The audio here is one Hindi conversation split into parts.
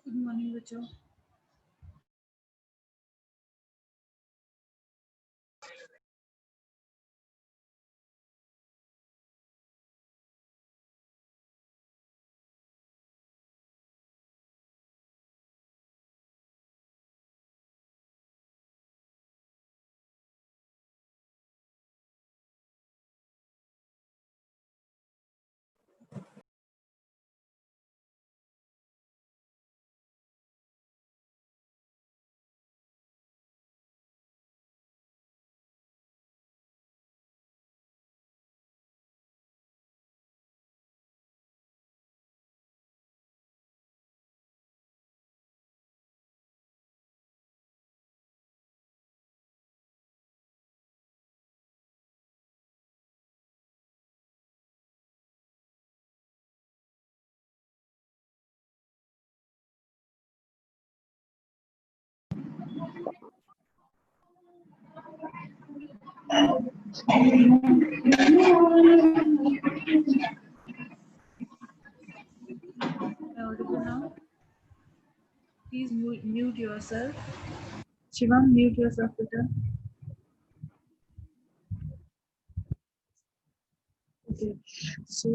गुड मॉर्निंग बच्चों। Audible now? Please mute yourself. Shivam, mute yourself, Peter. Okay. So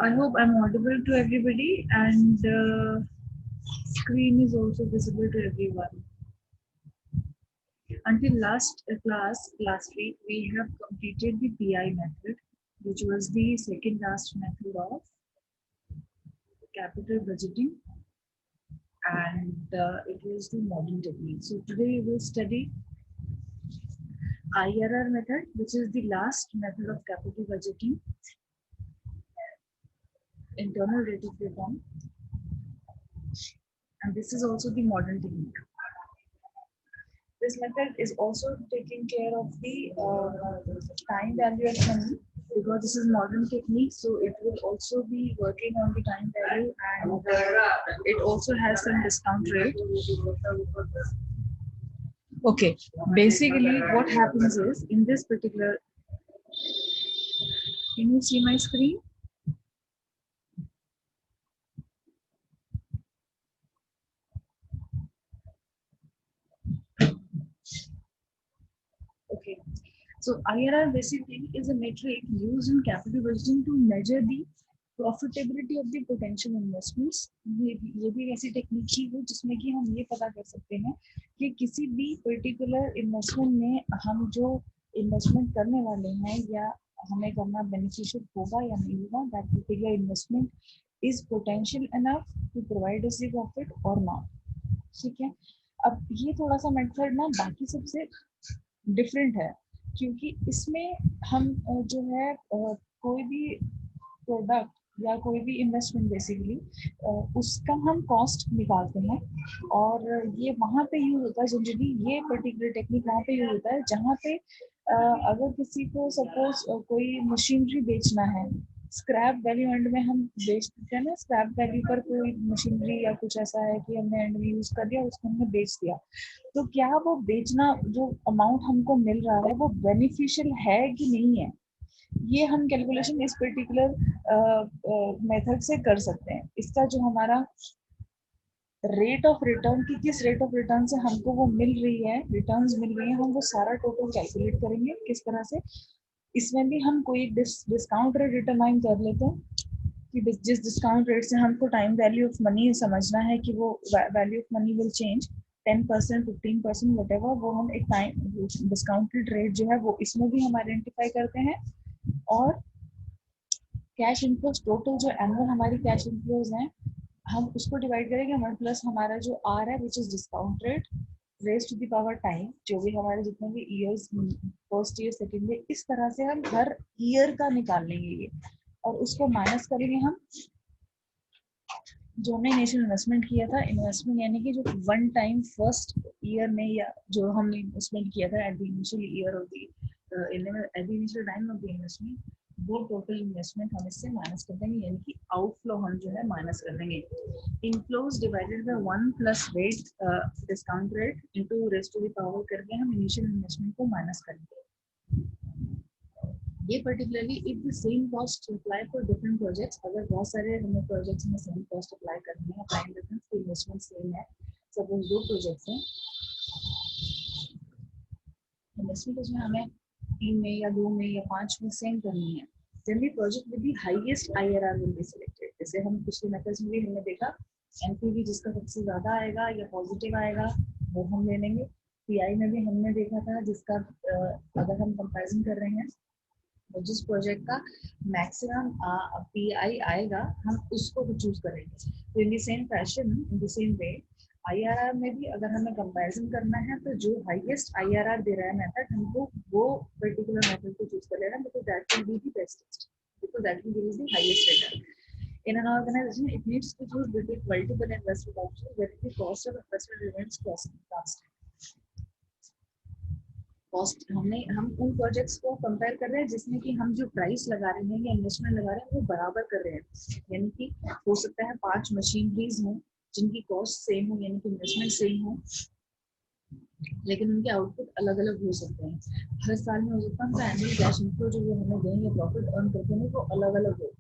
I hope I'm audible to everybody, and screen is also visible to everyone. Until last last week, we have completed the PI method, which was the second last method of capital budgeting, and it was the modern technique. So today we will study IRR method, which is the last method of capital budgeting, internal rate of return, and this is also the modern technique. This method is also taking care of the time value of money, because this is modern technique, so it will also be working on the time value, and it also has some discount rate. Okay, basically what happens is, in this particular, can you see my screen? Okay, so IRR basically is a metric used in capital budgeting to measure the profitability of the potential investments. ये भी ऐसी टेक्निक ही है जिसमें कि हम ये पता कर सकते हैं कि किसी भी पर्टिकुलर इन्वेस्टमेंट में हम जो इन्वेस्टमेंट करने वाले हैं या हमें करना बेनिफिशियल होगा या नहीं होगा, that particular investment is potential enough to provide us the profit और नॉट। ठीक है, अब ये थोड़ा सा मेथड ना बाकी सबसे डिफरेंट है, क्योंकि इसमें हम जो है कोई भी प्रोडक्ट या कोई भी इन्वेस्टमेंट बेसिकली उसका हम कॉस्ट निकालते हैं, और ये वहाँ पे यूज होता है जनरली, ये पर्टिकुलर टेक्निक वहाँ पे यूज होता है जहाँ पे अगर किसी को सपोज कोई मशीनरी बेचना है, स्क्रैप वैल्यू एंड में हम बेच देते हैं ना, स्क्रैप वैल्यू पर कोई मशीनरी या कुछ ऐसा है कि हमने एंड में यूज कर दिया, उसको हमने बेच दिया, तो क्या वो बेचना जो अमाउंट हमको मिल रहा है वो बेनिफिशियल है कि नहीं है, ये हम कैलकुलेशन इस पर्टिकुलर मेथड से कर सकते हैं। इसका जो हमारा रेट ऑफ रिटर्न की किस रेट ऑफ रिटर्न से हमको वो मिल रही है, रिटर्न्स मिल रही है, हम वो सारा टोटल कैलकुलेट करेंगे किस तरह से। इसमें भी हम कोई डिस्काउंट रेट डिटरमाइन कर लेते हैं कि जिस डिस्काउंट रेट से हमको टाइम वैल्यू ऑफ मनी समझना है कि वो value of money will change 10%, 15%, whatever, वो हम एक टाइम डिस्काउंटेड रेट जो है वो इसमें भी हम आइडेंटिफाई करते हैं। और कैश इनफ्लोज टोटल जो एनुअल हमारी कैश इनफ्लोज हैं हम उसको डिवाइड करेंगे 1 प्लस हमारा जो आर है which is discount rate raise to the power time, जो भी हमारे जितने भी years, first year second year, इस तरह से हम हर ईयर का निकाल लेंगे ये, और उसको माइनस करेंगे हम जो हमने इनिशियल इन्वेस्टमेंट किया था। इन्वेस्टमेंट यानी कि जो वन टाइम फर्स्ट ईयर में या जो हमने इन्वेस्टमेंट किया था at the initial year of the at the initial time of the investment, वो टोटल इन्वेस्टमेंट हम इससे माइनस कर देंगे, यानी कि आउटफ्लो हम जो है माइनस कर देंगे। Inflows divided by 1 plus rate discount rate into raise to the power करके हम इनिशियल इन्वेस्टमेंट को माइनस करेंगे। ये particularly if the same cost apply for different projects, अगर बहुत सारे हमें प्रोजेक्ट्स में सेम कॉस्ट अप्लाई करनी है, टाइम डिफरेंस की इन्वेस्टमेंट सेम है, सपोज 2 प्रोजेक्ट्स हैं, इन्वेस्टमेंट उसमें हमें 3 में या 2 में या 5 में सेम करनी है, then the project with the highest IRR will be selected। जैसे हम पिछले मेथड्स में भी हमने देखा, एनपीवी जिसका सबसे ज्यादा आएगा या पॉजिटिव आएगा वो हम ले लेंगे। पीआई में भी हमने देखा था जिसका अगर हम कंपैरिजन कर रहे हैं तो जिस प्रोजेक्ट का मैक्सिमम पीआई आएगा हम उसको चूज करेंगे। तो in the same fashion, in the same way IRR में भी अगर हमें कंपैरिजन करना है तो जो हाईएस्ट आईआरआर दे रहा है मेथड, हमको वो पर्टिकुलर मेथड को चूज कर लेना, because that will be the best, because that will give the highest return. In an organization, it needs to choose between multiple investment options where the cost of investment remains constant। Cost हम उन प्रोजेक्ट्स को कंपेयर कर रहे हैं जिसमें कि हम जो प्राइस लगा रहे हैं या इन्वेस्टमेंट लगा रहे हैं वो बराबर कर रहे हैं, यानी कि हो सकता है 5 मशीनरीज हो जिनकी कॉस्ट सेम हो, यानी कि इन्वेस्टमेंट सेम हो, लेकिन उनके आउटपुट अलग अलग हो सकते हैं। हर साल में हो सकता है उनका एनुअल कैश इनफ्लो जो वो हमें देंगे प्रॉफिट अर्न करते हैं वो अलग अलग हो।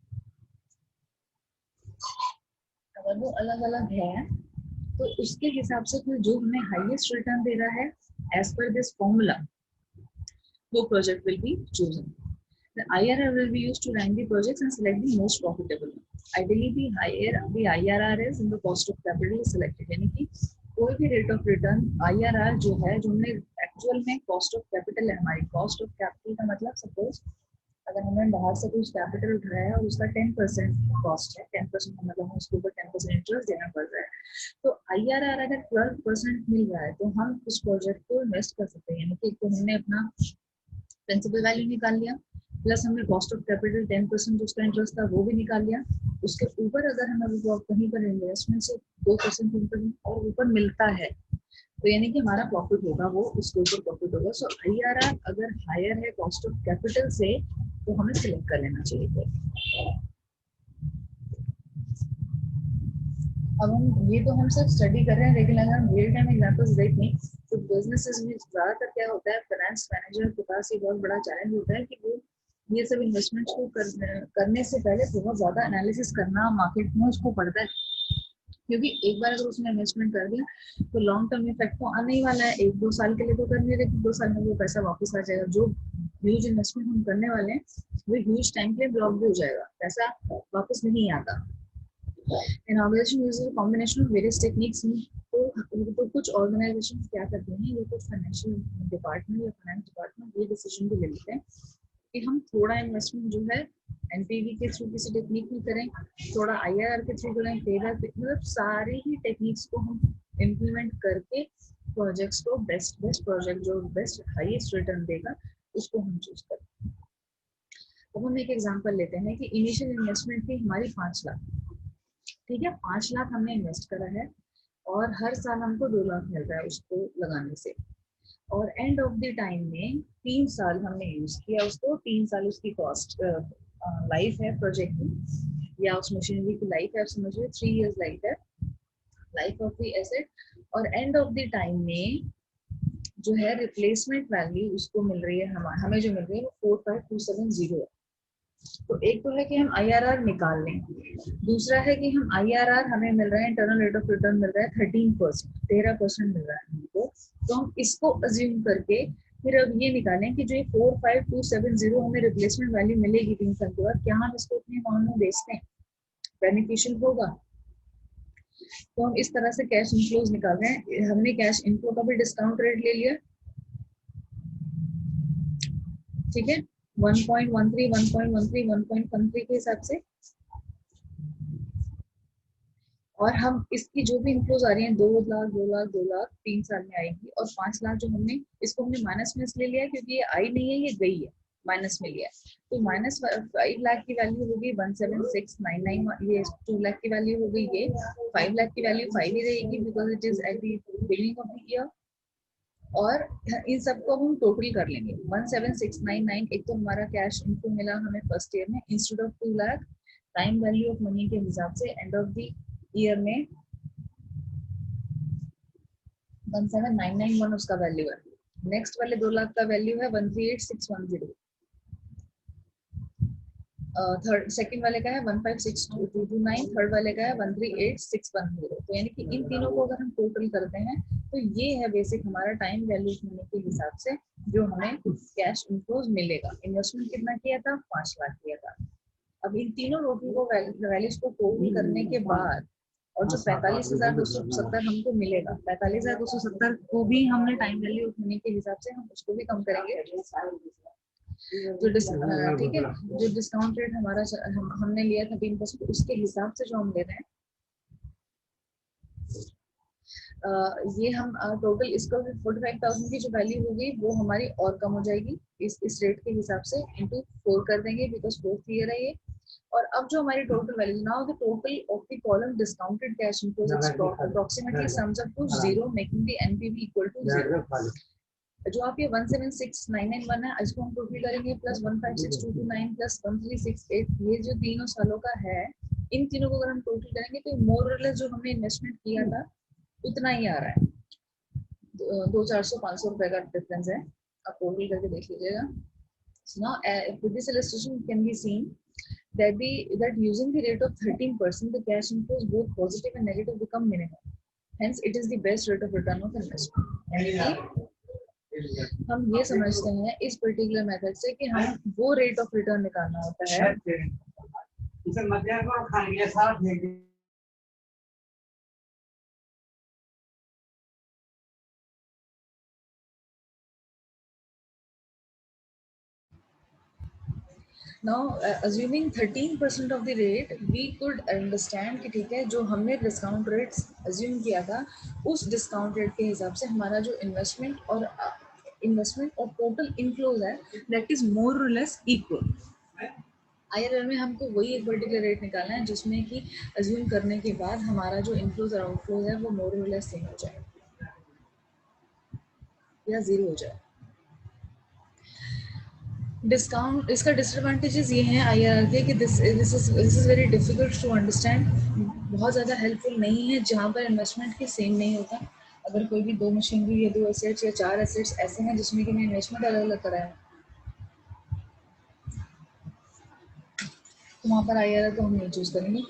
अगर वो अलग अलग है तो उसके हिसाब से फिर जो हमें हाईएस्ट रिटर्न दे रहा है एज पर दिस फॉर्मूला, वो project will be chosen. The IRR will be used to rank the projects and select the most profitable one. Ideally, the higher the IRR is in the cost of capital is selected. यानी कि कोई भी रेट ऑफ रिटर्न IRR जो है, जो हमने एक्चुअल में कॉस्ट ऑफ कैपिटल है, हमारी कॉस्ट ऑफ कैपिटल का मतलब सपोज अगर हमने बाहर से कुछ कैपिटल उठाया है और उसका 10% कॉस्ट है, 10% का मतलब उसके ऊपर 10% इंटरेस्ट देना पड़ रहा है, तो IRR अगर 12% मिल रहा है तो हम उस प्रोजेक्ट को इन्वेस्ट कर सकते हैं। यानी कि तो हमने अपना प्रिंसिपल वैल्यू निकाल लिया, प्लस हमने कॉस्ट ऑफ कैपिटल 10% जो उसका इंटरेस्ट था वो भी निकाल लिया, उसके ऊपर अगर हमें वो कहीं पर इन्वेस्टमेंट से 2% और ऊपर मिलता है तो यानी कि हमारा प्रॉफिट होगा, वो उसके ऊपर प्रॉफिट होगा। सो आईआरआर अगर हायर है कॉस्ट ऑफ कैपिटल से तो हमें सिलेक्ट कर लेना चाहिए। अब हम ये तो हम सब स्टडी कर रहे हैं, लेकिन अगर हम रियल टाइम एग्जांपल्स देखें तो बिजनेसेस में ज्यादातर क्या होता है, फाइनेंस मैनेजर के पास ये बहुत बड़ा चैलेंज होता है कि वो ये सब इन्वेस्टमेंट्स को करने से पहले बहुत ज्यादा एनालिसिस करना मार्केट में उसको पड़ता है, क्योंकि एक बार अगर उसने इन्वेस्टमेंट कर दिया तो लॉन्ग टर्म इफेक्ट तो आने ही वाला है। 1-2 साल के लिए तो कर नहीं, लेकिन 2 साल में वो पैसा वापस आ जाएगा। जो ह्यूज इन्वेस्टमेंट हम करने वाले हैं वो ह्यूज टाइम के लिए ब्लॉक भी हो जाएगा, पैसा वापस नहीं आता। An organization uses a combination of various techniques। तो कुछ ऑर्गेनाइजेशन क्या करते हैं, ये कुछ फाइनेंशियल डिपार्टमेंट या फाइनेंस डिपार्टमेंट ये डिसीजन भी ले लेते हैं कि हम थोड़ा इन्वेस्टमेंट जो है एनपीवी के थ्रू किसी टेक्निक में करें, थोड़ा आईआरआर के थ्रू करें, मतलब सारी ही टेक्निक्स को हम इम्प्लीमेंट करके प्रोजेक्ट्स को बेस्ट प्रोजेक्ट जो बेस्ट हाईएस्ट रिटर्न देगा उसको हम चूज करें। तो हम एक एग्जांपल लेते हैं कि इनिशियल इन्वेस्टमेंट थी हमारी 5 लाख, ठीक है, 5 लाख हमने इन्वेस्ट करा है और हर साल हमको 2 लाख मिल रहा है उसको लगाने से, और एंड ऑफ द टाइम में 3 साल हमने यूज किया उसको, 3 साल उसकी कॉस्ट लाइफ है प्रोजेक्ट की, या उस मशीनरी की लाइफ है, समझिए 3 इयर्स लाइफ है, लाइफ ऑफ द एसेट, और एंड ऑफ द टाइम में जो है रिप्लेसमेंट वैल्यू उसको मिल रही है, हमें जो मिल रही है वो 45270 है। तो एक तो है कि हम आईआरआर निकाल लें, दूसरा है कि हम आईआरआर हमें मिल रहा है, इंटरनल रेट ऑफ रिटर्न मिल रहा है 13% मिल रहा है हमको, तो हम इसको अज्यूम करके फिर अब ये निकालें कि जो 45270 हमें रिप्लेसमेंट वैल्यू मिलेगी 3 साल के बाद, क्या हम इसको अपने अमाउंट में बेचते हैं, बेनिफिशियल होगा। तो हम इस तरह से कैश इनफ्लोज निकाल रहे हैं। हमने कैश इनफ्लो का भी डिस्काउंट रेट ले लिया, ठीक है, 1.13 1.13 1.13 के हिसाब से, और हम इसकी जो भी इनफ्लोज आ रही हैं 2 लाख 2 लाख 2 लाख 3 साल में आएगी, और 5 लाख जो हमने इसको हमने माइनस में इसलिए लिया क्योंकि ये आई नहीं है, ये गई है, माइनस में लिया है। तो -5 लाख की वैल्यू होगी 176,991, ये 2 लाख की वैल्यू हो गई, ये 5 लाख की वैल्यू 5 ही रहेगी because it is at the beginning of the year. और इन सबको हम टोटल कर लेंगे 17699, एक तो हमारा कैश इनको मिला हमें फर्स्ट ईयर में instead of 2 lakh, time value of money के हिसाब से एंड ऑफ द ईयर में 17991 उसका वैल्यू है। नेक्स्ट वाले 2 लाख का वैल्यू है 138610। थर्ड सेकंड वाले का है 1562229, थर्ड वाले का है 138610। तो यानी कि इन तीनों को अगर हम टोटल करते हैं तो ये है बेसिक हमारा टाइम वैल्यू होने के हिसाब से जो हमें कैश इनफ्लोज मिलेगा। इन्वेस्टमेंट कितना किया था, 5 लाख किया था। अब इन तीनों रोटी को वैल्यूज को टोटल करने के बाद और जो 45,270 हमको मिलेगा, 45,270 को भी हमने टाइम वैल्यू होने के हिसाब से हम उसको भी कम करेंगे। जो ठीक है, जो डिस्काउंट रेट हमारा हमने लिया 13%, उसके हिसाब से जो हम ले रहे हैं ये हम टोटल इसका 45,000 की जो वैल्यू होगी वो हमारी और कम हो जाएगी इस रेट के हिसाब से, इंटू 4 कर देंगे बिकॉज 4th ईयर है ये। और अब जो हमारी total value now the total of the column discounted cash inflows approximately sums up to 0 making the NPV equal to 0। जो आप ये 176,991 है इसको हम टोटल करेंगे प्लस 156,229 प्लस 1368, ये जो तीनों सालों का है, इन तीनों को अगर हम टोटल करेंगे तो मोर और लेस जो हमने इन्वेस्टमेंट किया था उतना ही आ रहा है। 200-400-500 रुपए का डिफरेंस है, आप टोटल करके देख लीजिएगा। So now with this illustration can be seen that using the rate of 13%, the cash inflows both positive and negative become minimum. Hence it is the best rate of return of investment. यानी हम ये समझते हैं इस पर्टिकुलर मेथड से कि हम वो रेट ऑफ रिटर्न निकालना होता है। Now assuming 13% of the rate, we could understand कि ठीक है जो हमने डिस्काउंट रेट अज्यूम किया था उस डिस्काउंट रेट के हिसाब से हमारा जो इन्वेस्टमेंट और टोटल इनफ्लोज है दैट इज मोर और लेस इक्वल। आईआरआर में हमको वही एक पर्टिकुलर रेट निकालना है जिसमें कि अज्यूम करने के बाद हमारा जो इनफ्लोज और आउटफ्लोज है वो मोर और लेस सेम हो जाए या 0 हो जाए। डिस्काउंट इसका डिसएडवांटेजेस ये हैं आईआरआर के कि this is very difficult to understand, बहुत ज़्यादा हेल्पफुल नहीं है जहाँ पर इन्वेस्टमेंट के सेम नहीं होता। अगर कोई भी 2 मशीनरी या 2 एसेट्स या 4 एसेट्स ऐसे हैं जिसमें कि मैं इन्वेस्टमेंट अलग अलग कराया तो वहाँ पर आईआरआर को हम नहीं चूज़ करेंगे।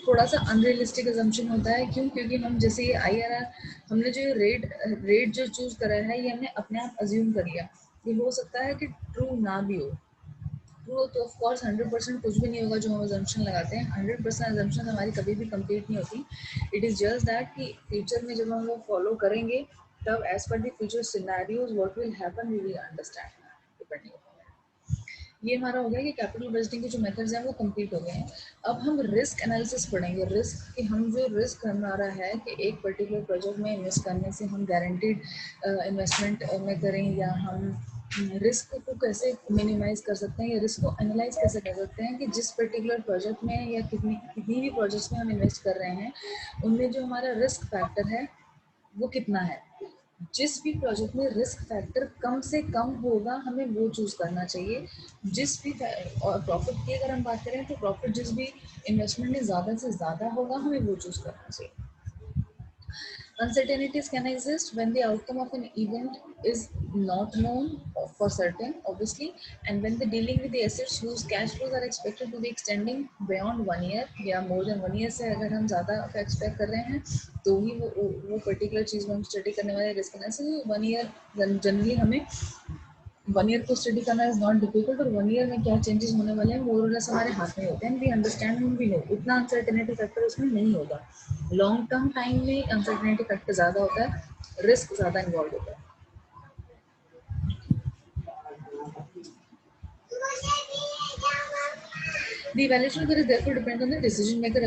थोड़ा सा अनरियलिस्टिक अजम्पशन होता है, क्यों? क्योंकि हम जैसे ये आईआरआर हमने जो रेट जो चूज़ करा है ये हमने अपने आप अज्यूम कर लिया। ये हो सकता है कि ट्रू ना भी हो। ट्रू तो ऑफ कोर्स 100% कुछ भी नहीं होगा जो हम अजम्पशन लगाते हैं। 100% अजम्पशन हमारी कभी भी कंप्लीट नहीं होती। इट इज़ जस्ट दैट कि फ्यूचर में जब हम वो फॉलो करेंगे तब as per the future scenarios what will happen we will understand depending. ये हमारा हो गया कि कैपिटल बजटिंग के जो मेथड्स हैं वो कंप्लीट हो गए हैं। अब हम रिस्क एनालिसिस पढ़ेंगे। रिस्क कि हम जो रिस्क हमारा है कि एक पर्टिकुलर प्रोजेक्ट में इन्वेस्ट करने से हम गारंटीड इन्वेस्टमेंट में करें या हम रिस्क को कैसे मिनिमाइज कर सकते हैं या रिस्क को एनालाइज कैसे कर सकते हैं कि जिस पर्टिकुलर प्रोजेक्ट में या कितनी भी प्रोजेक्ट्स में हम इन्वेस्ट कर रहे हैं उनमें जो हमारा रिस्क फैक्टर है वो कितना है। जिस भी प्रोजेक्ट में रिस्क फैक्टर कम से कम होगा हमें वो चूज करना चाहिए। जिस भी और प्रॉफिट की अगर हम बात करें तो प्रॉफिट जिस भी इन्वेस्टमेंट में ज़्यादा से ज़्यादा होगा हमें वो चूज करना चाहिए। Uncertainties can exist when the outcome of an event is not known for certain, obviously, and when the dealing with the assets whose cash flows are expected to be extending beyond 1 year या more than 1 year से अगर हम ज़्यादा का एक्सपेक्ट कर रहे हैं तो ही वो पर्टिकुलर चीज़ में हम स्टडी करने वाले रिस्क एनालिसिस 1 ईयर जनरली हमें 1 ईयर को स्टडी करना इज नॉट डिफिकल्ट और 1 ईयर में क्या चेंजेस होने वाले हैं मोर और लेस हमारे हाथ में होते हैं। We understand and we know उतना अनसर्टेनिटी फैक्टर उसमें नहीं होगा। लॉन्ग टर्म टाइम में अनसर्टेनिटी फैक्टर ज़्यादा होता है, रिस्क ज़्यादा इन्वॉल्व होता है। The evaluation of the risk therefore depends on the decision maker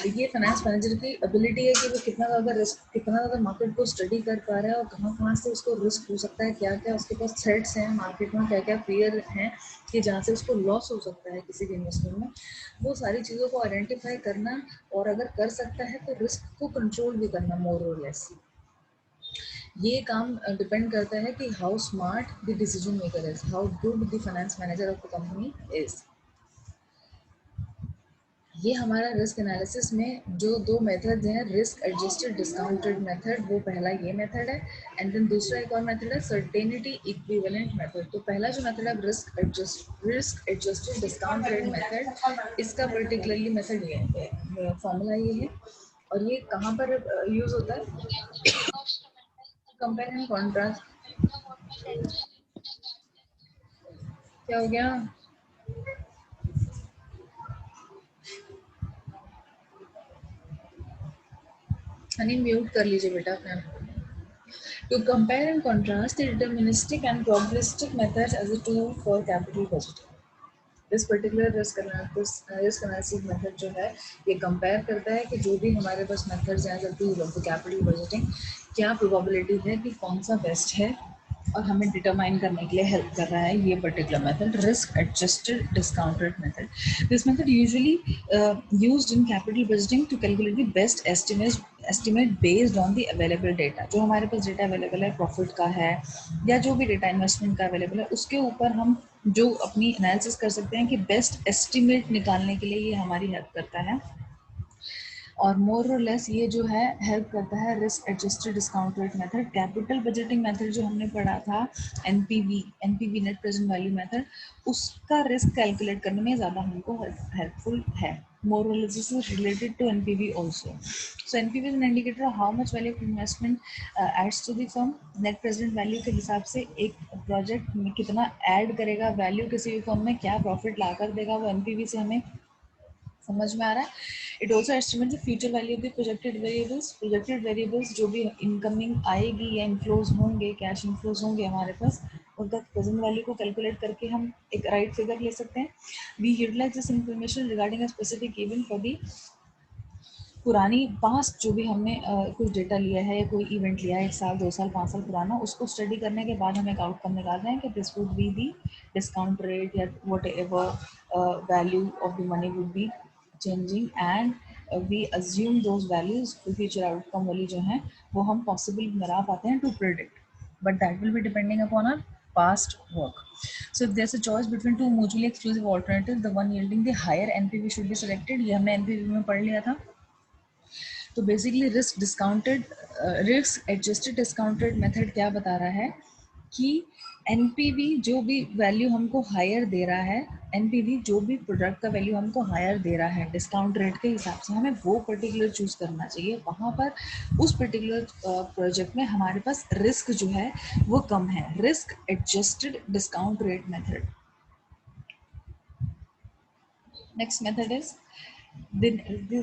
ये फाइनेंस मैनेजर की एबिलिटी है कि वो कितना ज़्यादा रिस्क, कितना ज़्यादा मार्केट को स्टडी कर पा रहा है और कहाँ कहाँ से उसको रिस्क हो सकता है, क्या क्या उसके पास थ्रेट्स हैं मार्केट में, क्या क्या फियर हैं कि जहाँ से उसको लॉस हो सकता है किसी भी इन्वेस्टमेंट में। वो सारी चीज़ों को आइडेंटिफाई करना, और अगर कर सकता है तो रिस्क को कंट्रोल भी करना मोर और लेस। ये काम डिपेंड करता है कि how smart the decision maker is, how good the finance manager of the company is. ये हमारा रिस्क एनालिसिस में जो दो मेथड हैं, रिस्क एडजस्टेड डिस्काउंटेड मेथड, वो पहला ये मेथड है, एंड देन दूसरा एक और मेथड है सर्टेनिटी इक्विवेलेंट मेथड। तो पहला जो मेथड है रिस्क एडजस्टेड डिस्काउंटेड मेथड, इसका पर्टिकुलरली मेथड ये है, फॉर्मूला ये है, और ये कहाँ पर यूज होता है, कंपेयर एंड कॉन्ट्रास्ट। क्या हो गया? हनी म्यूट कर लीजिए बेटा अपना। To compare and contrast the deterministic and probabilistic methods as a tool for capital budgeting. इस पर्टिकुलर रिस्क एनालिसिस मेथड जो है ये कंपेयर करता है कि जो भी हमारे पास मेथड्स हैं as a tool of the capital budgeting, क्या प्रोबेबिलिटी है कि कौन सा बेस्ट है और हमें डिटरमाइन करने के लिए हेल्प कर रहा है ये particular method, risk adjusted discounted method. This method usually used in capital budgeting to calculate the best estimate based on the available data. जो हमारे पास डेटा अवेलेबल है, प्रॉफिट का है या जो भी डेटा इन्वेस्टमेंट का अवेलेबल है, उसके ऊपर हम जो अपनी एनालिसिस कर सकते हैं कि बेस्ट एस्टिमेट निकालने के लिए ये हमारी हेल्प करता है। और मोर और लेस ये जो है हेल्प करता है risk adjusted discount rate method. Capital budgeting method जो हमने पढ़ा था, NPV net present value method, उसका रिस्क कैलकुलेट करने में ज़्यादा हमको हेल्पफुल है। More or less this is related to NPV also. So NPV is an indicator of how much value of investment adds to the firm. Net present value के हिसाब से एक प्रोजेक्ट में कितना ऐड करेगा वैल्यू किसी भी फर्म में, क्या प्रॉफिट ला कर देगा, वो NPV से हमें समझ में आ रहा है। It also estimate the future value of the projected variables जो भी इनकमिंग आएगी या इन्फ्लोज होंगे, कैश इन्फ्लोज होंगे हमारे पास, उनका प्रेजेंट वैल्यू को कैलकुलेट करके हम एक राइट फिगर ले सकते हैं। We utilize this information regarding a specific event for the पुरानी पास्ट जो भी हमने कुछ डेटा लिया है या कोई इवेंट लिया है 1 साल 2 साल 5 साल पुराना, उसको स्टडी करने के बाद हम एक आउटकम निकालते हैं कि this would be the discount rate या whatever value of the money would be changing, and we assume those values future outcome वाली जो हैं वो हम पॉसिबल बना पाते हैं to predict, but that will be depending upon our past work. So if there's a choice between two mutually exclusive alternatives, the one yielding the higher NPV should be selected. ये हमने NPV में पढ़ लिया था। तो basically risk adjusted discounted method क्या बता रहा है कि एनपीवी जो भी वैल्यू हमको हायर दे रहा है, एनपीवी जो भी प्रोडक्ट का वैल्यू हमको हायर दे रहा है डिस्काउंट रेट के हिसाब से, हमें वो पर्टिकुलर चूज करना चाहिए। वहाँ पर उस पर्टिकुलर प्रोजेक्ट में हमारे पास रिस्क जो है वो कम है। Risk adjusted discount rate method. Next method is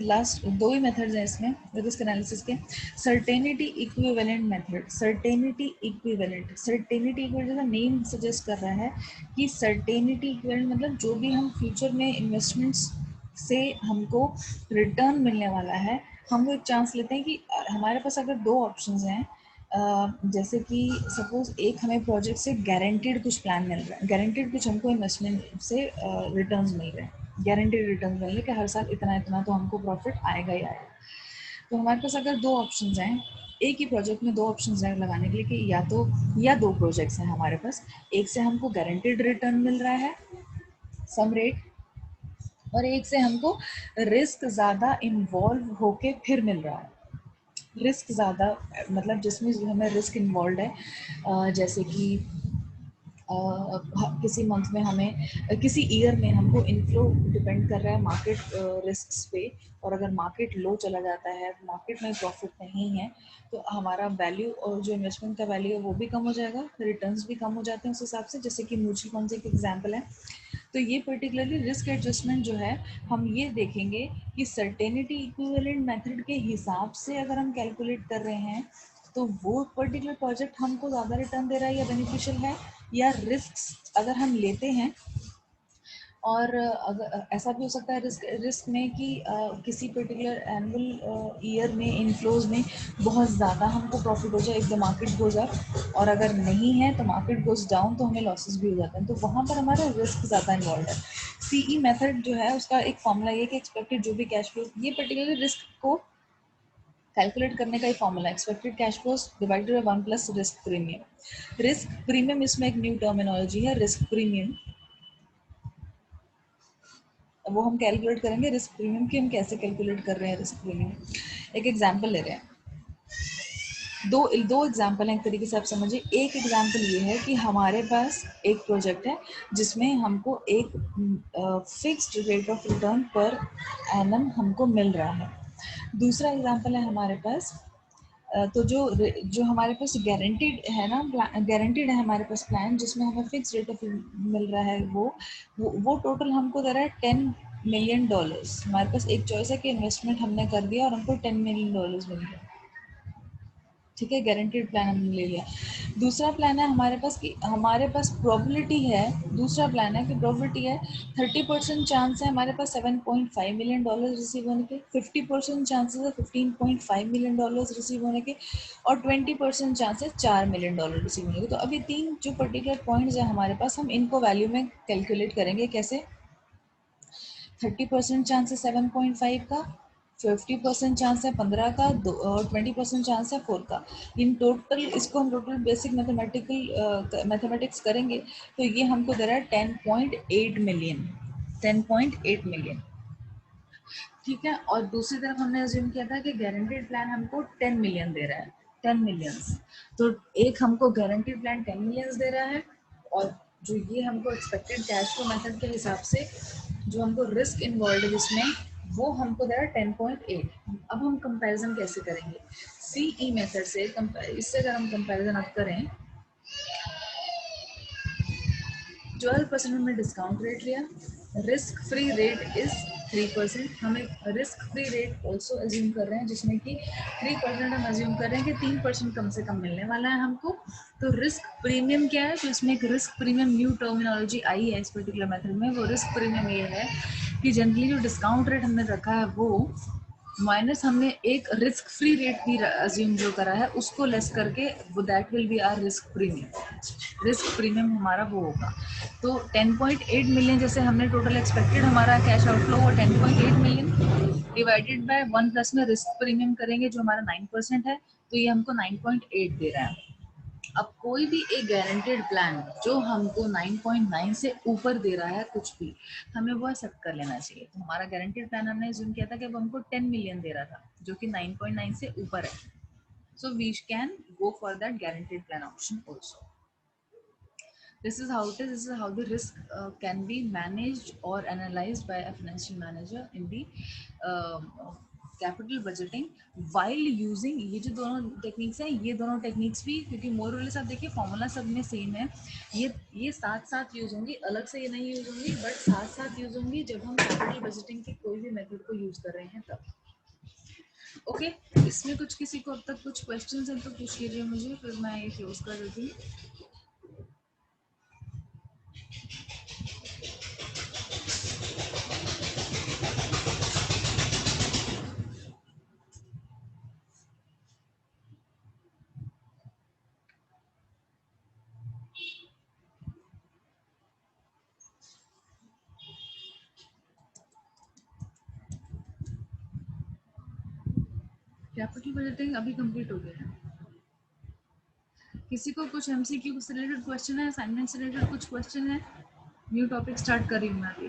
last दो ही मेथड्स हैं इसमें रिस्क एनालिसिस के। Certainty equivalent method. Certainty equivalent जैसा नेम सजेस्ट कर रहा है कि सर्टेनिटी इक्विवेलेंट मतलब जो भी हम फ्यूचर में इन्वेस्टमेंट्स से हमको रिटर्न मिलने वाला है, हम वो एक चांस लेते हैं कि हमारे पास अगर दो ऑप्शंस हैं, जैसे कि सपोज एक हमें प्रोजेक्ट से गारंटीड कुछ प्लान मिल रहा है, गारंटीड कुछ हमको इन्वेस्टमेंट से रिटर्न्स मिल रहे हैं, गारंटीड रिटर्न मिल रहे हैं कि हर साल इतना इतना तो हमको प्रॉफिट आएगा ही आएगा। तो हमारे पास अगर दो ऑप्शंस हैं, एक ही प्रोजेक्ट में दो ऑप्शंस हैं लगाने के लिए कि या दो प्रोजेक्ट्स हैं हमारे पास, एक से हमको गारंटीड रिटर्न मिल रहा है सम रेट, और एक से हमको रिस्क ज़्यादा इन्वॉल्व होके फिर मिल रहा है। रिस्क ज़्यादा मतलब जिसमें हमें रिस्क इन्वॉल्व है, जैसे कि किसी मंथ में हमें किसी ईयर में हमको इनफ्लो डिपेंड कर रहा है मार्केट रिस्क्स पे, और अगर मार्केट लो चला जाता है, मार्केट में प्रॉफिट नहीं है, तो हमारा वैल्यू और जो इन्वेस्टमेंट का वैल्यू है वो भी कम हो जाएगा, रिटर्न्स भी कम हो जाते हैं उस हिसाब से, जैसे कि म्यूचुअल फंड एक एग्जाम्पल है। तो ये पर्टिकुलरली रिस्क एडजस्टमेंट जो है, हम ये देखेंगे कि सर्टेनिटी इक्विवेलेंट मेथड के हिसाब से अगर हम कैलकुलेट कर रहे हैं तो वो पर्टिकुलर प्रोजेक्ट हमको ज़्यादा रिटर्न दे रहा है या बेनिफिशियल है, या रिस्क अगर हम लेते हैं और अगर ऐसा भी हो सकता है रिस्क में कि किसी पर्टिकुलर एनुअल ईयर में इनफ्लोज में बहुत ज़्यादा हमको प्रॉफिट हो जाए if the market goes up, और अगर नहीं है तो मार्केट गोज डाउन तो हमें लॉसेस भी हो जाते हैं, तो वहाँ पर हमारा रिस्क ज़्यादा इन्वॉल्व है। सीई मेथड जो है उसका एक फॉर्मूला ये कि एक्सपेक्टेड जो भी कैश फ्लो, ये पर्टिकुलर रिस्क को कैलकुलेट करने का एक formula, expected cash flows divided by 1 plus risk premium. Risk premium इसमें एक न्यू टर्मिनोलॉजी है, रिस्क प्रीमियम। वो हम कैलकुलेट करेंगे रिस्क प्रीमियम की, हम कैसे कैलकुलेट कर रहे हैं रिस्क प्रीमियम। एक एग्जांपल ले रहे हैं, दो एग्जांपल हैं एक तरीके से आप समझिए। एक एग्जांपल ये है कि हमारे पास एक प्रोजेक्ट है जिसमें हमको एक fixed rate of return per annum हमको मिल रहा है। दूसरा एग्जांपल है हमारे पास तो जो हमारे पास गारंटीड है ना, गारंटीड है हमारे पास प्लान जिसमें हमें फिक्स रेट ऑफ मिल रहा है, वो टोटल हमको दे रहा है $10 million। हमारे पास एक चॉइस है कि इन्वेस्टमेंट हमने कर दिया और हमको $10 million मिल गया, ठीक है, गारंटीड प्लान हमने ले लिया। दूसरा प्लान है हमारे पास कि हमारे पास प्रोबेबिलिटी है, दूसरा प्लान है कि प्रोबेबिलिटी है 30% चांस है हमारे पास $7.5 million रिसीव होने के, 50% चांसेस है $15.5 million रिसीव होने के, और 20% चांस है $4 million रिसीव होने के। तो अभी तीन जो पर्टिकुलर पॉइंट्स है हमारे पास, हम इनको वैल्यू में कैलकुलेट करेंगे कैसे। 30% चांस है 7.5 का, 50% चांस है 15 का, और 20% चांस है 4 का। इन टोटल इसको हम टोटल बेसिक मैथमेटिक्स करेंगे तो ये हमको दे रहा है 10.8 मिलियन, 10.8 मिलियन, ठीक है। और दूसरी तरफ हमने अज्यूम किया था कि गारंटीड प्लान हमको 10 मिलियन दे रहा है, 10 मिलियंस। तो एक हमको गारंटीड प्लान 10 मिलियंस दे रहा है, और जो ये हमको एक्सपेक्टेड कैश फ्लो मेथड के हिसाब से जो हमको रिस्क इन्वॉल्व है जिसमें, वो हमको दे रहा है 10.8। अब हम कंपैरिजन कैसे करेंगे सीई मेथड से, इससे अगर हम कंपैरिजन अब करें, 12% हमने डिस्काउंट रेट लिया, रिस्क फ्री रेट इज 3%। हम एक risk free rate also assume कर रहे हैं जिसमें कि 3% हम अज्यूम कर रहे हैं कि 3% कम से कम मिलने वाला है हमको। तो रिस्क प्रीमियम क्या है, तो इसमें एक रिस्क प्रीमियम न्यू टर्मिनोलॉजी आई है इस पर्टिकुलर मेथड में। वो रिस्क प्रीमियम ये है कि जनरली जो डिस्काउंट रेट हमने रखा है वो माइनस हमने एक रिस्क फ्री रेट भी अज्यूम जो करा है उसको लेस करके, वो that will be our risk premium. Risk premium हमारा वो होगा। तो 10.8 मिलियन जैसे हमने टोटल एक्सपेक्टेड हमारा कैश आउटफ्लो वो 10.8 मिलियन डिवाइडेड बाय 1 प्लस में रिस्क प्रीमियम करेंगे जो हमारा 9% है, तो ये हमको 9.8 दे रहा है। अब कोई भी एक गारंटेड प्लान जो हमको 9.9 से ऊपर दे रहा है कुछ भी, हमें वो एक्सेप्ट कर लेना चाहिए। तो हमारा गारंटेड प्लान हमने अज्यूम किया था कि वो हमको 10 मिलियन दे रहा था जो कि 9.9 से ऊपर है, so we can go for that guaranteed plan option also. This is how it is. This is how the risk can be managed or analyzed by a financial manager in the capital budgeting while using. ये जो दोनों टेक्निक्स हैं, ये दोनों टेक्निक्स भी, क्योंकि मोरलेस आप देखिए फॉर्मूला सब में सेम है, ये साथ साथ यूज होंगी, अलग से ये नहीं यूज होंगी, बट साथ साथ यूज होंगी जब हम कैपिटल बजटिंग की कोई भी मेथड को यूज कर रहे हैं तब। ओके, इसमें कुछ किसी को अब तक कुछ क्वेश्चंस हैं तो पूछ लीजिए मुझे, फिर मैं ये क्लोज कर देती हूँ। कैपिटल बजटिंग अभी कंप्लीट हो गया है। किसी को कुछ एमसीक्यू से रिलेटेड क्वेश्चन है, असाइनमेंट से रिलेटेड कुछ क्वेश्चन है? न्यू टॉपिक स्टार्ट कर रही हूँ मैं अभी।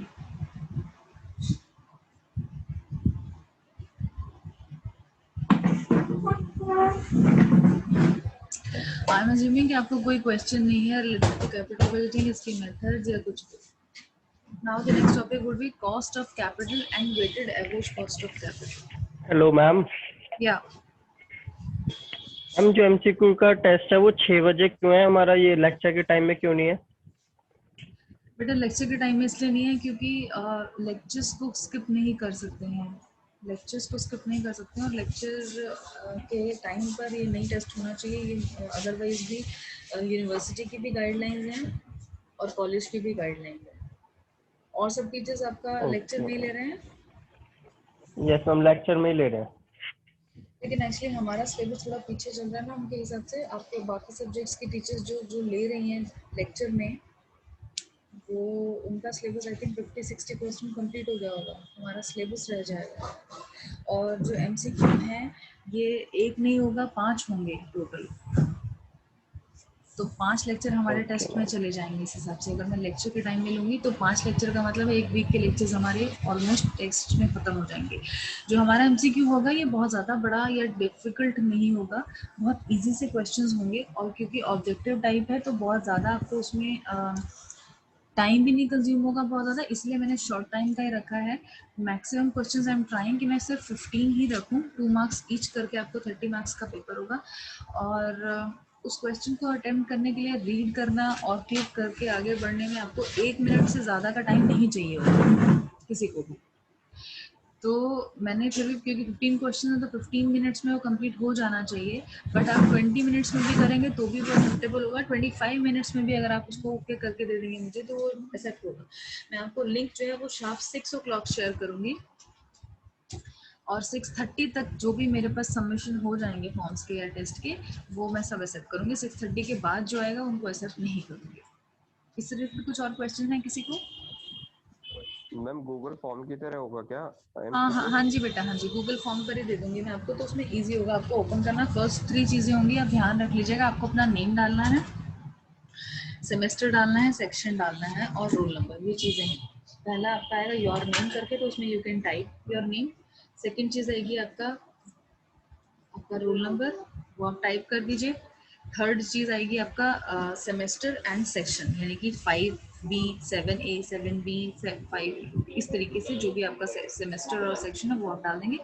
आई एम अज्यूमिंग कि आपको कोई क्वेश्चन नहीं है रिलेटेड टू कैपिटल बजटिंग, इसकी मेथड्स या कुछ भी। Now the next topic would be cost of capital and weighted average cost of capital. Hello ma'am. या हम जो एमसीक्यू का टेस्ट है वो 6 बजे क्यों है, हमारा ये लेक्चर के टाइम में क्यों नहीं है? बेटा लेक्चर के टाइम में इसलिए नहीं है क्योंकि लेक्चर्स को स्किप नहीं कर सकते हैं, लेक्चर्स को स्किप नहीं कर सकते हैं, और लेक्चर के टाइम पर ये नहीं टेस्ट होना चाहिए। ये अदरवाइज भी यूनिवर्सिटी की भी गाइडलाइंस हैं और कॉलेज की भी गाइडलाइंस हैं। और सब टीचर्स आपका लेक्चर नहीं ले रहे हैं? यस हम लेक्चर में ही ले रहे हैं। लेकिन एक्चुअली हमारा सिलेबस थोड़ा पीछे चल रहा है ना, उनके हिसाब से आपके बाकी सब्जेक्ट्स की टीचर्स जो जो ले रही हैं लेक्चर में, वो उनका सिलेबस आई थिंक 50-60% कंप्लीट हो गया होगा, हमारा सिलेबस रह जाएगा। और जो एमसीक्यू हैं ये एक नहीं होगा, 5 होंगे टोटल। तो 5 लेक्चर हमारे ओके टेस्ट में चले जाएंगे इस हिसाब से। अगर मैं लेक्चर के टाइम में लूँगी तो 5 लेक्चर का मतलब है 1 वीक के लेक्चर्स हमारे ऑलमोस्ट टेस्ट में ख़त्म हो जाएंगे। जो हमारा एमसीक्यू होगा ये बहुत ज़्यादा बड़ा या डिफ़िकल्ट नहीं होगा, बहुत ईजी से क्वेश्चंस होंगे। और क्योंकि ऑब्जेक्टिव टाइप है तो बहुत ज़्यादा आपको उसमें टाइम भी नहीं कंज्यूम होगा बहुत ज़्यादा, इसलिए मैंने शॉर्ट टाइम का ही रखा है। Maximum questions I am trying कि मैं सिर्फ 15 ही रखूं, 2 मार्क्स ईच करके आपको 30 मार्क्स का पेपर होगा। और उस क्वेश्चन को अटेम्प्ट करने के लिए रीड करना और क्लिक करके आगे बढ़ने में आपको 1 मिनट से ज़्यादा का टाइम नहीं चाहिए होगा किसी को भी। तो मैंने फिर भी, क्योंकि 15 क्वेश्चन है तो 15 मिनट्स में वो कंप्लीट हो जाना चाहिए। बट आप 20 मिनट्स में भी करेंगे तो भी वो एक्सेप्टेबल होगा। 25 मिनट्स में भी अगर आप उसको ओके करके दे देंगे मुझे तो वो एक्सेप्ट होगा। मैं आपको लिंक जो है वो शार्प 6 o'clock शेयर करूँगी, और 6:30 तक जो भी मेरे पास सबमिशन हो जाएंगे फॉर्म्स के या टेस्ट के, वो मैं सब एक्सेप्ट करूँगी। 6:30 के बाद जो आएगा उनको एक्सेप्ट नहीं करूँगी। इस रिलेटेड कुछ और क्वेश्चन है किसी को? मैम गूगल फॉर्म की तरह होगा क्या हाँ हाँ एमसीक्यू? हाँ जी बेटा, हाँ जी, गूगल फॉर्म पर ही दे दूंगी मैं आपको। तो उसमें इजी होगा आपको ओपन करना। फर्स्ट 3 चीज़ें होंगी, आप ध्यान रख लीजिएगा। आपको अपना नेम डालना है, सेमेस्टर डालना है, सेक्शन डालना है और रोल नंबर, ये चीज़ें हैं। पहला आपका आएगा योर नेम करके, तो उसमें you can type your name. Second चीज़ आएगी आपका आपका रोल नंबर, वो आप टाइप कर दीजिए। थर्ड चीज़ आएगी आपका सेमेस्टर एंड सेक्शन, यानी कि 5B 7A 7B 5, इस तरीके से जो भी आपका सेमेस्टर और सेक्शन है वो आप डाल देंगे।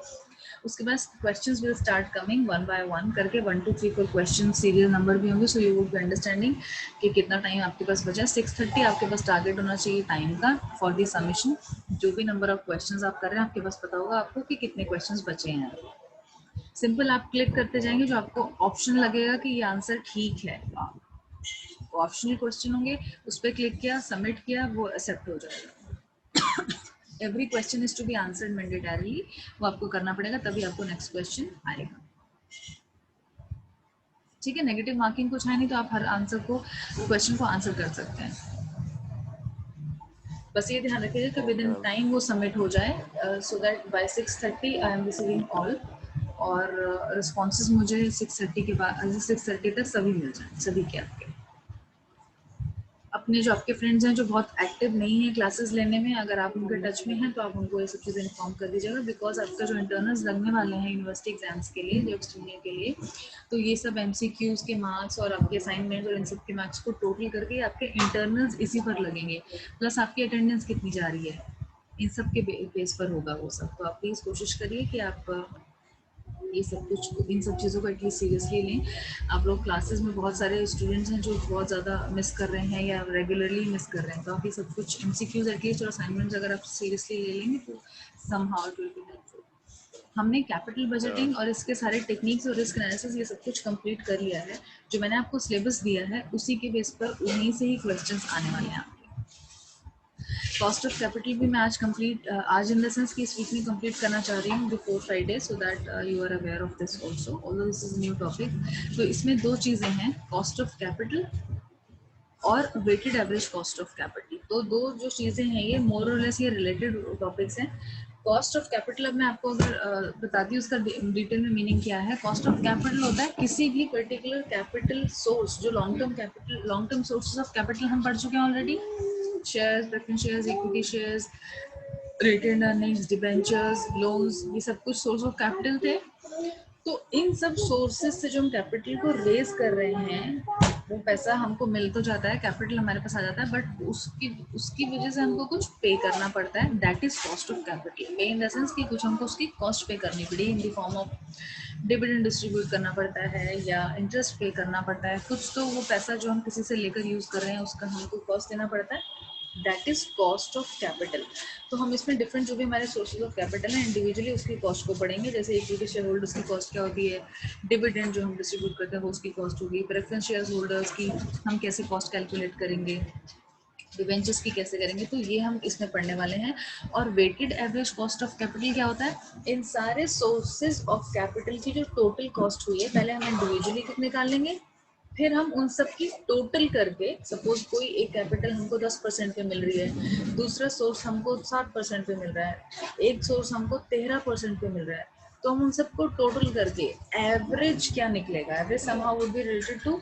उसके बाद questions will start coming 1 by 1 करके, 1 2 3 4 क्वेश्चन सीरियल नंबर भी होंगे। So you would be understanding कि कितना टाइम आपके पास बचा है। 6:30 आपके पास टारगेट होना चाहिए टाइम का फॉर दी सबमिशन। जो भी नंबर ऑफ क्वेश्चंस आप कर रहे हैं आपके पास पता होगा आपको कि कितने क्वेश्चंस बचे हैं। सिंपल आप क्लिक करते जाएंगे, जो आपको ऑप्शन लगेगा कि ये आंसर ठीक है, ऑप्शनल क्वेश्चन होंगे, उस पर क्लिक किया, सबमिट किया, वो एक्सेप्ट हो जाएगा। Every question is to be answered mandatorily, वो आपको करना पड़ेगा, तभी आपको नेक्स्ट क्वेश्चन आएगा। ठीक है, नेगेटिव मार्किंग कुछ है नहीं, तो आप हर आंसर को, क्वेश्चन को आंसर कर सकते हैं। बस ये ध्यान रखिएगा कि विद इन टाइम वो सबमिट हो जाए, so that bye 6:30 I am receiving all, और रिस्पॉन्सेज मुझे 6:30 के बाद 6:30 तक सभी मिल जाए, सभी के आपके। अपने जो आपके फ्रेंड्स हैं जो बहुत एक्टिव नहीं है क्लासेस लेने में, अगर आप उनके टच में हैं तो आप उनको ये सब चीज़ें इन्फॉर्म कर दीजिएगा। बिकॉज आपका जो इंटरनल्स लगने वाले हैं यूनिवर्सिटी एग्जाम्स के लिए, जो एक्सटर्नल के लिए, तो ये सब एमसीक्यूज के मार्क्स और आपके असाइनमेंट्स और इन सब के मार्क्स को टोटल करके आपके इंटरनल्स इसी पर लगेंगे, प्लस आपकी अटेंडेंस कितनी जा रही है, इन सब के बेस पर होगा वो सब। तो आप प्लीज़ कोशिश करिए कि आप ये सब कुछ, इन सब चीज़ों को एटलीस्ट सीरियसली लें। आप लोग क्लासेस में बहुत सारे स्टूडेंट्स हैं जो बहुत ज़्यादा मिस कर रहे हैं या रेगुलरली मिस कर रहे हैं, तो आप ये सब कुछ एमसीक्यूज एटलीस्ट और असाइनमेंट्स अगर आप सीरियसली ले लेंगे तो somehow it will be helpful. हमने कैपिटल बजटिंग और इसके सारे टेक्निक्स और रिस्क एनालिसिस ये सब कुछ कंप्लीट कर लिया है। जो मैंने आपको सिलेबस दिया है उसी के बेस पर उन्हीं से ही क्वेश्चंस आने वाले हैं। कॉस्ट ऑफ कैपिटल भी मैं आज कंप्लीट, आज इन द सेंस कि इस वीक में कंप्लीट करना चाह रही हूँ before Friday, so that you are aware of this also, although this is new topic. तो इसमें 2 चीज़ें हैं, कॉस्ट ऑफ कैपिटल और weighted average cost of capital. तो 2 जो चीज़ें हैं ये मोर और लेस ये रिलेटेड टॉपिक्स हैं। कॉस्ट ऑफ कैपिटल, अब मैं आपको अगर बताती हूँ उसका डिटेल में मीनिंग क्या है। कॉस्ट ऑफ कैपिटल होता है किसी भी पर्टिकुलर कैपिटल सोर्स, जो long term capital, long term sources of capital हम पढ़ चुके हैं already, shares, preference shares, equity shares, retained earnings, debentures, loans, ये सब कुछ सोर्स ऑफ कैपिटल थे। तो इन सब सोर्सेज से जो हम कैपिटल को रेज कर रहे हैं, वो पैसा हमको मिल तो जाता है, कैपिटल हमारे पास आ जाता है, बट उसकी वजह से हमको कुछ पे करना पड़ता है, that is cost of capital. पे इन द सेंस कि कुछ हमको उसकी कॉस्ट पे करनी पड़ी in the form of dividend distribute करना पड़ता है या इंटरेस्ट पे करना पड़ता है, कुछ तो वो पैसा जो हम किसी से लेकर यूज कर रहे हैं उसका हमको कॉस्ट देना पड़ता है, that is cost of capital. तो हम इसमें डिफरेंट जो भी हमारे सोर्सेज ऑफ कैपिटल है इंडिविजुअली उसकी कॉस्ट को पढ़ेंगे। जैसे इक्विटी शेयर होल्डर्स की कॉस्ट क्या होती है, डिविडेंड जो हम डिस्ट्रीब्यूट करते हैं वो उसकी कॉस्ट होगी, प्रेफरेंस शेयर होल्डर्स की हम कैसे कॉस्ट कैलकुलेट करेंगे, डिवेंचर्स की कैसे करेंगे, तो ये हम इसमें पढ़ने वाले हैं। और weighted average cost of capital क्या होता है, इन सारे सोर्सेज ऑफ कैपिटल की जो टोटल कॉस्ट हुई है, पहले हम इंडिविजुअली निकाल लेंगे, फिर हम उन सब की टोटल करके, सपोज कोई एक कैपिटल हमको 10% पे मिल रही है, दूसरा सोर्स हमको 7% पे मिल रहा है, एक सोर्स हमको 13% पे मिल रहा है, तो हम उन सबको टोटल करके एवरेज क्या निकलेगा, average somehow would be related to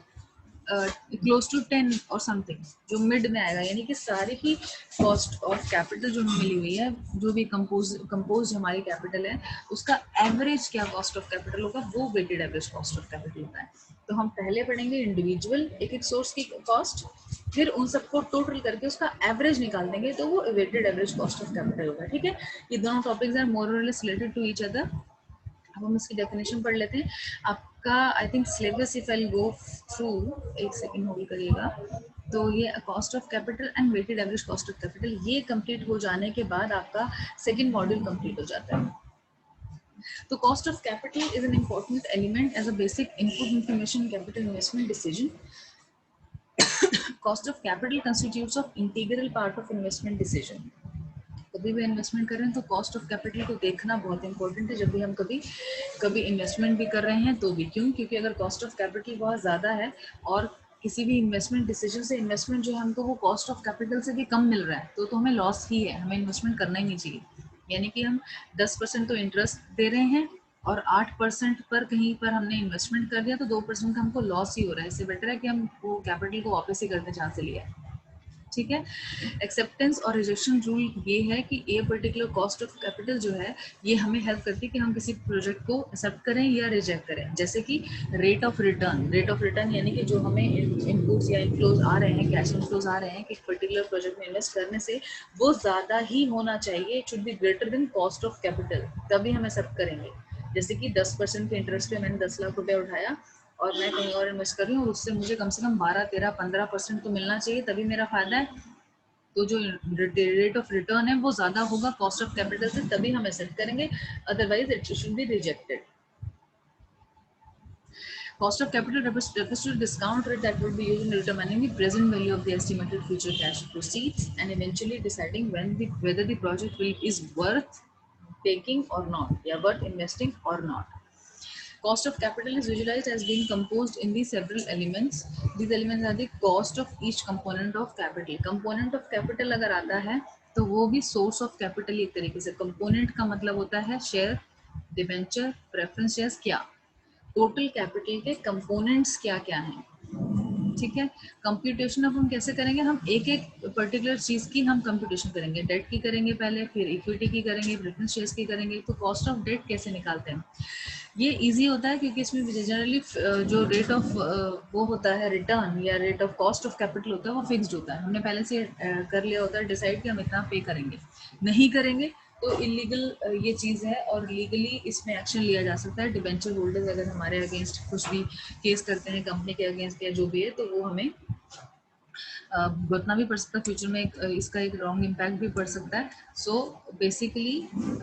close to 10 और समथिंग, जो मिड में आएगा, यानी कि सारी ही कॉस्ट ऑफ कैपिटल जो हमें मिली हुई है, जो भी कंपोज हमारी कैपिटल है, उसका एवरेज क्या कॉस्ट ऑफ कैपिटल होगा, वो weighted average cost of capital होता है। तो हम पहले पढ़ेंगे इंडिविजुअल एक एक सोर्स की कॉस्ट, फिर उन सबको टोटल करके उसका एवरेज निकाल देंगे, तो वो weighted average cost of capital होगा। ठीक है, ये दोनों टॉपिक्स आर मोर और less related to each other. अब हम इसकी डेफिनेशन पढ़ लेते हैं। आपका I think syllabus, if I go through, एक सेकेंड होल्ड करिएगा, तो ये cost of capital and weighted average cost of capital, ये कंप्लीट हो जाने के बाद आपका सेकंड मॉड्यूल कंप्लीट हो जाता है। तो cost of capital is an important element as a basic input information capital investment decision. Cost of capital constitutes of integral part of investment decision. कभी भी इन्वेस्टमेंट करें तो कॉस्ट ऑफ कैपिटल को देखना बहुत इंपॉर्टेंट है, जब भी हम कभी इन्वेस्टमेंट भी कर रहे हैं तो भी। क्यों? क्योंकि अगर कॉस्ट ऑफ कैपिटल बहुत ज़्यादा है और किसी भी इन्वेस्टमेंट डिसीजन से इन्वेस्टमेंट जो है हमको वो कॉस्ट ऑफ कैपिटल से भी कम मिल रहा है, तो हमें लॉस ही है, हमें इन्वेस्टमेंट करना ही नहीं चाहिए। यानी कि हम 10% तो इंटरेस्ट दे रहे हैं और 8% पर कहीं पर हमने इन्वेस्टमेंट कर दिया, तो 2% का हमको लॉस ही हो रहा है। इससे बेटर है कि हम वो कैपिटल को वापस ही करते जहाँ से लिया है। ठीक है, एक्सेप्टेंस और रिजेक्शन रूल ये है कि a particular cost of capital जो है, ये हमें हेल्प करती है कि हम किसी प्रोजेक्ट को एक्सेप्ट करें या रिजेक्ट करें। जैसे कि रेट ऑफ रिटर्न यानी कि जो हमें इनपुट्स या इनफ्लोज आ रहे हैं, कैश इनफ्लोज आ रहे हैं कि पर्टिकुलर प्रोजेक्ट में इन्वेस्ट करने से, वो ज़्यादा ही होना चाहिए, it should be greater than cost of capital, तभी हम एक्सेप्ट करेंगे। जैसे कि 10% के इंटरेस्ट पे मैंने 10 लाख रुपये उठाया और मैं कहीं और इन्वेस्ट कर रही हूँ, उससे मुझे कम से कम 12, 13, 15% तो मिलना चाहिए, तभी मेरा फायदा है। तो जो रेट ऑफ रिटर्न है वो ज़्यादा होगा कॉस्ट ऑफ कैपिटल से, तभी हम एक्सेप्ट करेंगे, otherwise it should be rejected. Cost of capital refers to the discount rate that would be used in determining the present value of the estimated future cash proceeds and eventually deciding whether the project is worth taking or not, या worth investing or not. Cost of capital is visualized as being composed in the several elements. These elements are the cost of each component of capital. Component of capital अगर आता है तो वो भी source of capital एक तरीके से। component का मतलब होता है शेयर, डिबेंचर, प्रेफरेंस शेयर्स, क्या टोटल कैपिटल के कंपोनेंट्स क्या क्या हैं। ठीक है, कंप्यूटेशन अब हम कैसे करेंगे, हम एक एक पर्टिकुलर चीज़ की हम कंप्यूटेशन करेंगे। डेट की करेंगे पहले, फिर इक्विटी की करेंगे, प्रेफरेंस शेयर्स की करेंगे। तो कॉस्ट ऑफ डेट कैसे निकालते हैं, ये इजी होता है क्योंकि इसमें जनरली जो रेट ऑफ वो होता है रिटर्न या rate of cost of capital होता है वो फिक्स्ड होता है। हमने पहले से कर लिया होता है डिसाइड कि हम इतना पे करेंगे, नहीं करेंगे तो इलीगल ये चीज़ है और लीगली इसमें एक्शन लिया जा सकता है। डिबेंचर होल्डर्स अगर हमारे अगेंस्ट कुछ भी केस करते हैं कंपनी के अगेंस्ट या जो भी है, तो वो हमें भुगतना भी पड़ सकता है फ्यूचर में, इसका एक रॉन्ग इम्पैक्ट भी पड़ सकता है। सो बेसिकली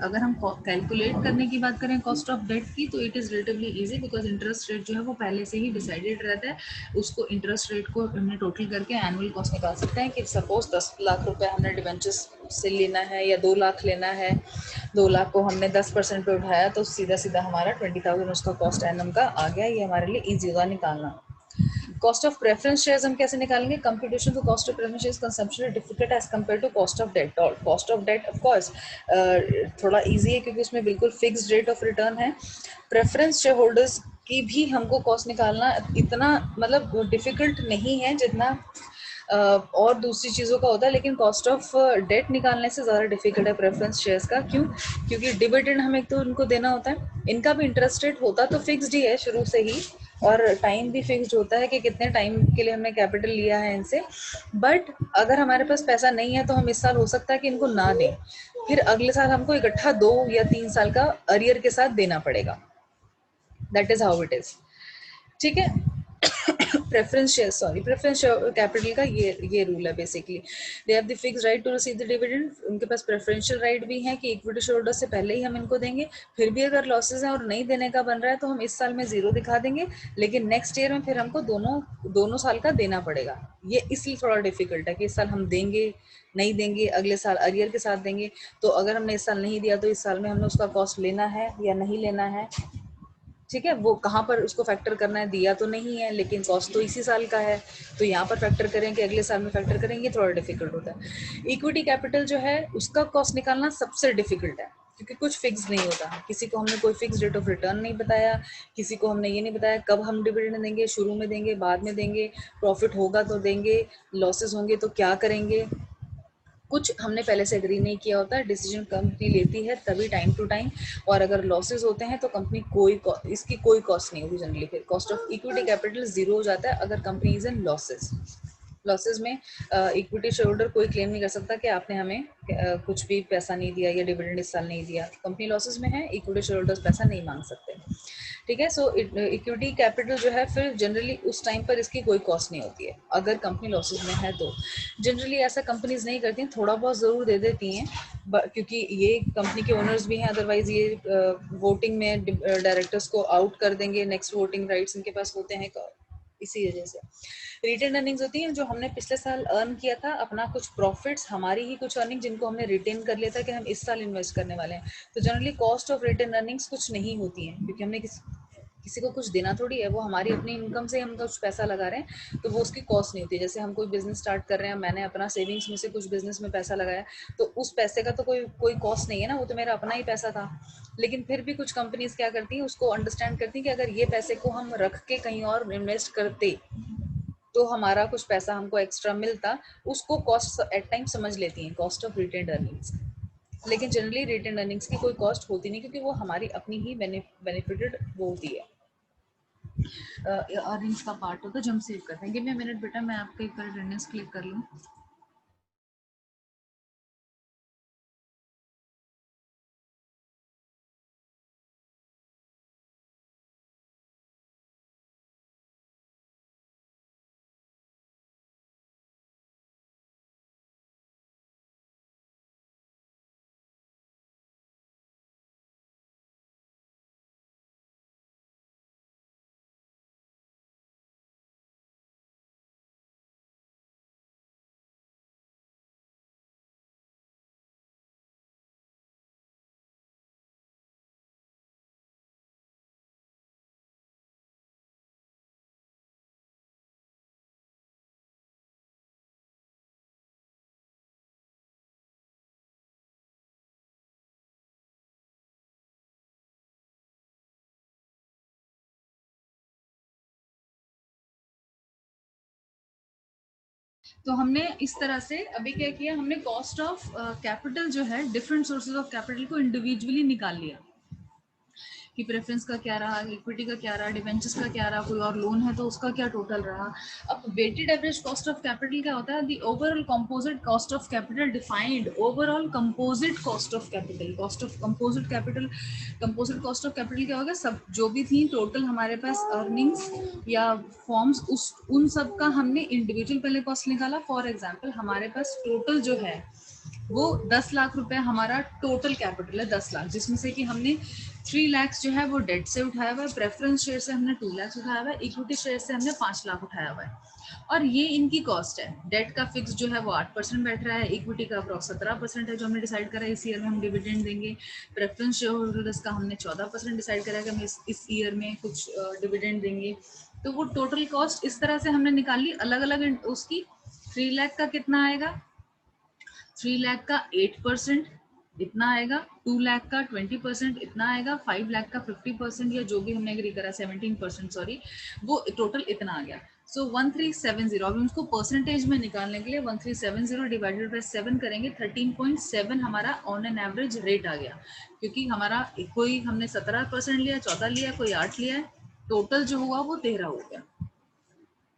अगर हम कैलकुलेट करने की बात करें कॉस्ट ऑफ डेट की, तो it is relatively easy because interest rate जो है वो पहले से ही डिसाइडेड रहता है। उसको इंटरेस्ट रेट को हमने टोटल करके एनुअल कॉस्ट निकाल सकते हैं कि सपोज 10 लाख रुपए हमने डिबेंचर्स से लेना है या 2 लाख लेना है, 2 लाख को हमने 10% पे उठाया तो सीधा सीधा हमारा 20,000 उसका कॉस्ट एनम का आ गया। ये हमारे लिए ईजी होगा निकालना। कॉस्ट ऑफ प्रेफरेंस शेयर्स हम कैसे निकालेंगे, computation to cost of preference shares consumption is difficult as compare to cost of debt. और cost of debt of course थोड़ा इजी है क्योंकि उसमें बिल्कुल फिक्स्ड रेट ऑफ रिटर्न है। प्रेफरेंस शेयर होल्डर्स की भी हमको कॉस्ट निकालना इतना मतलब डिफिकल्ट नहीं है जितना और दूसरी चीज़ों का होता है, लेकिन कॉस्ट ऑफ डेट निकालने से ज़्यादा डिफिकल्ट है प्रेफरेंस शेयर्स का। क्यों? क्योंकि डिविडेंड हमें तो उनको देना होता है, इनका भी इंटरेस्ट रेट होता तो फिक्स्ड ही है शुरू से ही, और टाइम भी फिक्स्ड होता है कि कितने टाइम के लिए हमने कैपिटल लिया है इनसे। बट अगर हमारे पास पैसा नहीं है तो हम इस साल हो सकता है कि इनको ना दें, फिर अगले साल हमको इकट्ठा 2 या 3 साल का अरियर के साथ देना पड़ेगा। That is how it is. ठीक है, preference share, sorry preference capital का ये रूल है basically. They have the fix right to receive the dividend, उनके पास प्रेफरेंशियल राइट भी है कि इक्विटी शेयर होल्डर से पहले ही हम इनको देंगे। फिर भी अगर लॉसेज है और नहीं देने का बन रहा है तो हम इस साल में 0 दिखा देंगे, लेकिन नेक्स्ट ईयर में फिर हमको दोनों साल का देना पड़ेगा। ये इसलिए थोड़ा डिफिकल्ट है कि इस साल हम देंगे नहीं देंगे, अगले साल अरियर के साथ देंगे। तो अगर हमने इस साल नहीं दिया तो इस साल में हमने उसका कॉस्ट लेना है या नहीं लेना है, ठीक है। वो कहाँ पर उसको फैक्टर करना है, दिया तो नहीं है लेकिन कॉस्ट तो इसी साल का है, तो यहाँ पर फैक्टर करें कि अगले साल में फैक्टर करेंगे, ये थोड़ा डिफिकल्ट होता है। इक्विटी कैपिटल जो है उसका कॉस्ट निकालना सबसे डिफिकल्ट है, क्योंकि कुछ फिक्स नहीं होता। किसी को हमने कोई फिक्स रेट ऑफ रिटर्न नहीं बताया, किसी को हमने ये नहीं बताया कब हम डिविडेंड देंगे, शुरू में देंगे बाद में देंगे, प्रॉफिट होगा तो देंगे, लॉसेस होंगे तो क्या करेंगे, कुछ हमने पहले से एग्री नहीं किया होता है। डिसीजन कंपनी लेती है तभी टाइम टू टाइम, और अगर लॉसेस होते हैं तो कंपनी इसकी कोई कॉस्ट नहीं होगी जनरली। फिर कॉस्ट ऑफ इक्विटी कैपिटल 0 हो जाता है अगर कंपनी इज इन लॉसेस में इक्विटी शेयर होल्डर कोई क्लेम नहीं कर सकता कि आपने हमें कुछ भी पैसा नहीं दिया या डिविडेंड इस साल नहीं दिया। कंपनी लॉसेस में है, इक्विटी शेयर होल्डर्स पैसा नहीं मांग सकते, ठीक है। सो इक्विटी कैपिटल जो है फिर जनरली उस टाइम पर इसकी कोई कॉस्ट नहीं होती है अगर कंपनी लॉसेस में है तो। जनरली ऐसा कंपनीज नहीं करती हैं, थोड़ा बहुत ज़रूर दे देती हैं क्योंकि ये कंपनी के ओनर्स भी हैं, अदरवाइज ये वोटिंग में डायरेक्टर्स को आउट कर देंगे, नेक्स्ट वोटिंग राइट्स इनके पास होते हैं, इसी वजह से। रिटेन अर्निंग्स होती हैं जो हमने पिछले साल अर्न किया था, अपना कुछ प्रॉफिट्स, हमारी ही कुछ अर्निंग जिनको हमने रिटेन कर लिया था कि हम इस साल इन्वेस्ट करने वाले हैं। तो generally cost of retain earnings कुछ नहीं होती हैं, क्योंकि हमने किसी को कुछ देना थोड़ी है, वो हमारी अपनी इनकम से हम कुछ पैसा लगा रहे हैं, तो वो उसकी कॉस्ट नहीं होती। जैसे हम कोई बिजनेस स्टार्ट कर रहे हैं, मैंने अपना सेविंग्स में से कुछ बिजनेस में पैसा लगाया, तो उस पैसे का तो कोई कॉस्ट नहीं है ना, वो तो मेरा अपना ही पैसा था। लेकिन फिर भी कुछ कंपनीज क्या करती हैं, उसको अंडरस्टैंड करती हैं कि अगर ये पैसे को हम रख के कहीं और इन्वेस्ट करते तो हमारा कुछ पैसा हमको एक्स्ट्रा मिलता, उसको कॉस्ट एट टाइम समझ लेती हैं, कॉस्ट ऑफ रिटेन अर्निंग्स। लेकिन जनरली रिटेन अर्निंग्स की कोई कॉस्ट होती नहीं, क्योंकि वो हमारी अपनी ही बेनिफिटेड वो होती है, अर्निंग्स का पार्ट होता है जो हम सेव करते हैं। गिव मी अ मिनट बेटा, मैं आपका एक बार अटेंडेंस क्लिक कर लूँ। तो हमने इस तरह से अभी क्या किया, हमने कॉस्ट ऑफ कैपिटल जो है डिफरेंट सोर्सेज ऑफ कैपिटल को इंडिविजुअली निकाल लिया कि प्रेफरेंस का क्या रहा, इक्विटी का क्या रहा, डिवेंचर्स का क्या रहा, कोई और लोन है तो उसका क्या टोटल रहा। अब weighted average cost of capital क्या होता है, the overall composite cost of capital defined, overall composite cost of capital, cost of composite capital, composite cost of capital क्या होगा, सब जो भी थी टोटल हमारे पास अर्निंग्स या फॉर्म्स, उन सब का हमने इंडिविजुअल पहले कॉस्ट निकाला। फॉर एग्जाम्पल हमारे पास टोटल जो है वो 10 लाख रुपए हमारा टोटल कैपिटल है, 10 लाख, जिसमें से कि हमने 3 लाख जो है वो डेट से उठाया हुआ है, प्रेफरेंस शेयर से हमने 2 लाख उठाया हुआ है, इक्विटी शेयर से हमने 5 लाख उठाया हुआ है। और ये इनकी कॉस्ट है। डेट का फिक्स जो है वो 8% बैठ रहा है, इक्विटी का अप्रॉक्स 17% है जो हमने डिसाइड करा है इस ईयर में हम डिविडेंड देंगे। प्रेफरेंस शेयर होल्डर्स का हमने 14% डिसाइड करा है कि हम इस ईयर में कुछ डिविडेंड देंगे। तो वो टोटल कॉस्ट इस तरह से हमने निकाल ली अलग अलग उसकी। 3 लाख का कितना आएगा, 3 लाख का 8% इतना आएगा, 2 लाख का 20% इतना आएगा, 5 लाख का 50% या जो भी हमने एग्री करा 17% सॉरी, वो टोटल इतना आ गया। सो 1370, अभी उसको परसेंटेज में निकालने के लिए 1370 डिवाइडेड बाय 7 करेंगे, 13.7 हमारा ऑन एन एवरेज रेट आ गया, क्योंकि हमारा कोई हमने 17% लिया, 14 लिया, कोई 8 लिया है, टोटल जो हुआ वो 13 हो गया।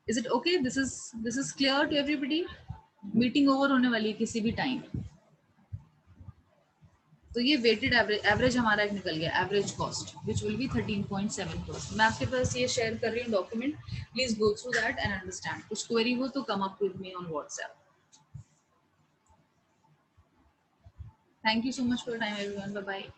Is it okay, this is clear to everybody. Meeting over होने वाली है किसी भी टाइम। तो ये वेटेड एवरेज हमारा एक निकल गया, average cost which will be 13.7%। मैं आपके पास ये शेयर कर रही हूँ document, please go through that and understand. कुछ क्वेरी हो तो come up with me on WhatsApp. Thank you so much for your time everyone, bye bye.